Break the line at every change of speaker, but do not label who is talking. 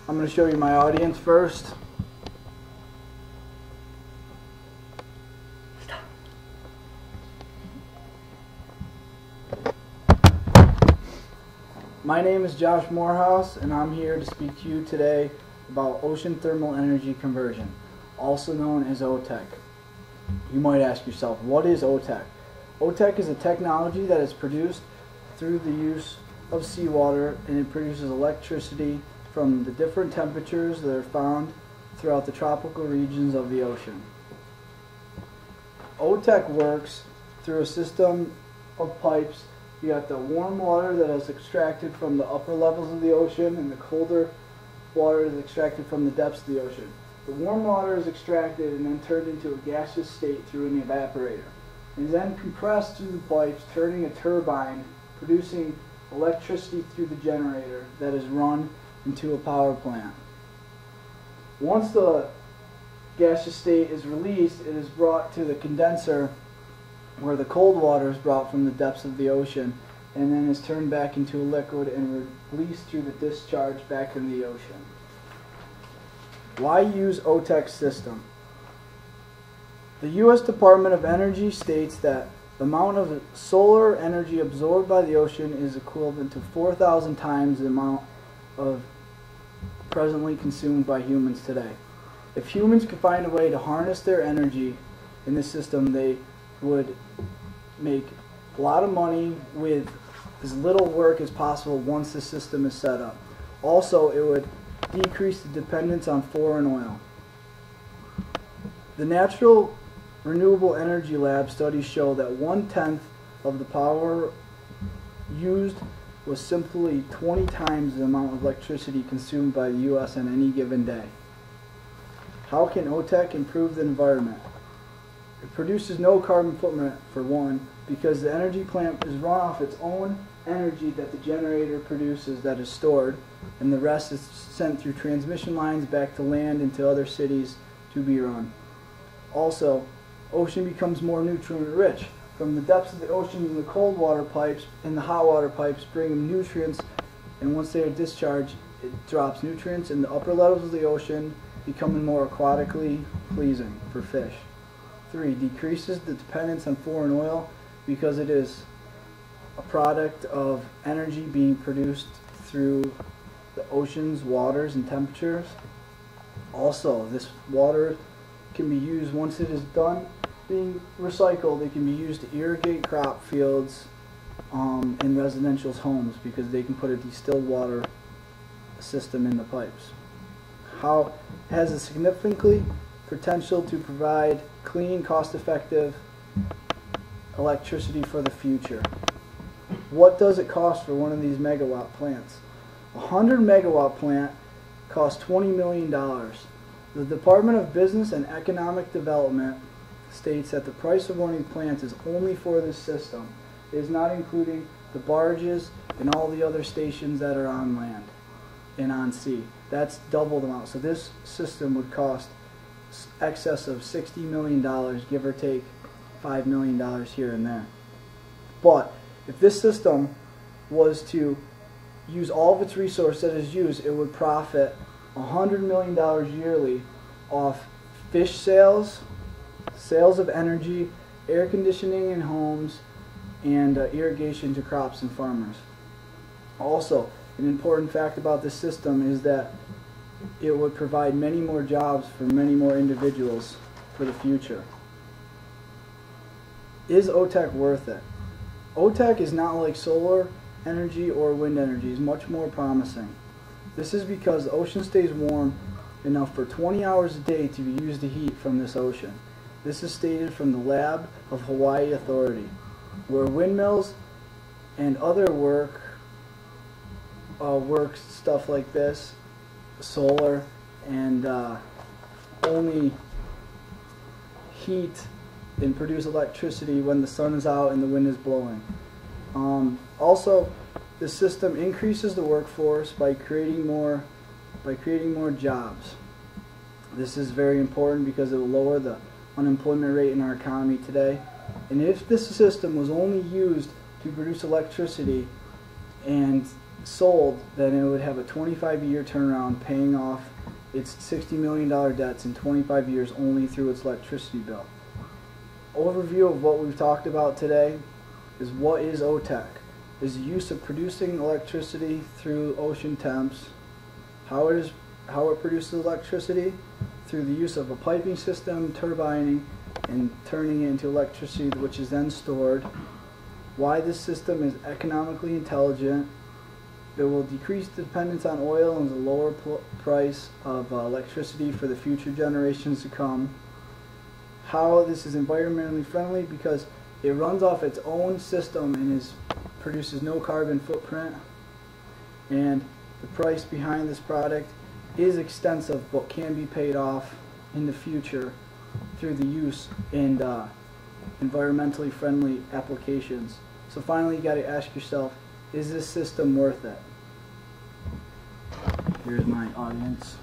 I'm going to show you my audience first. My name is Josh Morehouse, and I'm here to speak to you today about ocean thermal energy conversion, also known as OTEC. You might ask yourself, what is OTEC? OTEC is a technology that is produced through the use of seawater, and it produces electricity from the different temperatures that are found throughout the tropical regions of the ocean. OTEC works through a system of pipes. You got the warm water that is extracted from the upper levels of the ocean, and the colder water is extracted from the depths of the ocean. The warm water is extracted and then turned into a gaseous state through an evaporator. It is then compressed through the pipes, turning a turbine, producing electricity through the generator that is run into a power plant. Once the gaseous state is released, it is brought to the condenser, where the cold water is brought from the depths of the ocean and then is turned back into a liquid and released through the discharge back in the ocean. Why use OTEC system? The U.S. Department of Energy states that the amount of solar energy absorbed by the ocean is equivalent to 4,000 times the amount of presently consumed by humans today. If humans could find a way to harness their energy in this system, they would make a lot of money with as little work as possible once the system is set up. Also, it would decrease the dependence on foreign oil. The Natural Renewable Energy Lab studies show that 1/10 of the power used was simply 20 times the amount of electricity consumed by the U.S. on any given day. How can OTEC improve the environment? It produces no carbon footprint, for one, because the energy plant is run off its own energy that the generator produces that is stored, and the rest is sent through transmission lines back to land and to other cities to be run. Also, ocean becomes more nutrient rich. From the depths of the ocean, the cold water pipes and the hot water pipes bring nutrients, and once they are discharged, it drops nutrients in the upper levels of the ocean, becoming more aquatically pleasing for fish. 3. Decreases the dependence on foreign oil because it is a product of energy being produced through the ocean's waters and temperatures. Also, this water can be used, once it is done being recycled, it can be used to irrigate crop fields in residential homes, because they can put a distilled water system in the pipes. How it has a significantly potential to provide clean, cost-effective electricity for the future. What does it cost for one of these megawatt plants? A 100 megawatt plant costs $20 million. The Department of Business and Economic Development states that the price of one of these plants is only for this system. It is not including the barges and all the other stations that are on land and on sea. That's double the amount. So this system would cost excess of $60 million, give or take $5 million here and there. But if this system was to use all of its resource that is used, it would profit $100 million yearly off fish sales, sales of energy, air conditioning in homes, and irrigation to crops and farmers. Also, an important fact about this system is that it would provide many more jobs for many more individuals for the future. Is OTEC worth it? OTEC is not like solar energy or wind energy. It's much more promising. This is because the ocean stays warm enough for 20 hours a day to use the heat from this ocean. This is stated from the Lab of Hawaii Authority, where windmills and other work stuff like this, solar, and only heat and produce electricity when the sun is out and the wind is blowing. Also, the system increases the workforce by creating more jobs. This is very important because it will lower the unemployment rate in our economy today. And if this system was only used to produce electricity and sold, then it would have a 25-year turnaround, paying off its $60 million debts in 25 years only through its electricity bill. Overview of what we've talked about today is what is OTEC. Is the use of producing electricity through ocean temps. How it produces electricity through the use of a piping system, turbining, and turning it into electricity, which is then stored. Why this system is economically intelligent. It will decrease dependence on oil and the lower price of electricity for the future generations to come. How this is environmentally friendly, because it runs off its own system and produces no carbon footprint. And the price behind this product is extensive, but can be paid off in the future through the use in environmentally friendly applications. So finally, you got to ask yourself, is this system worth it? Here's my audience.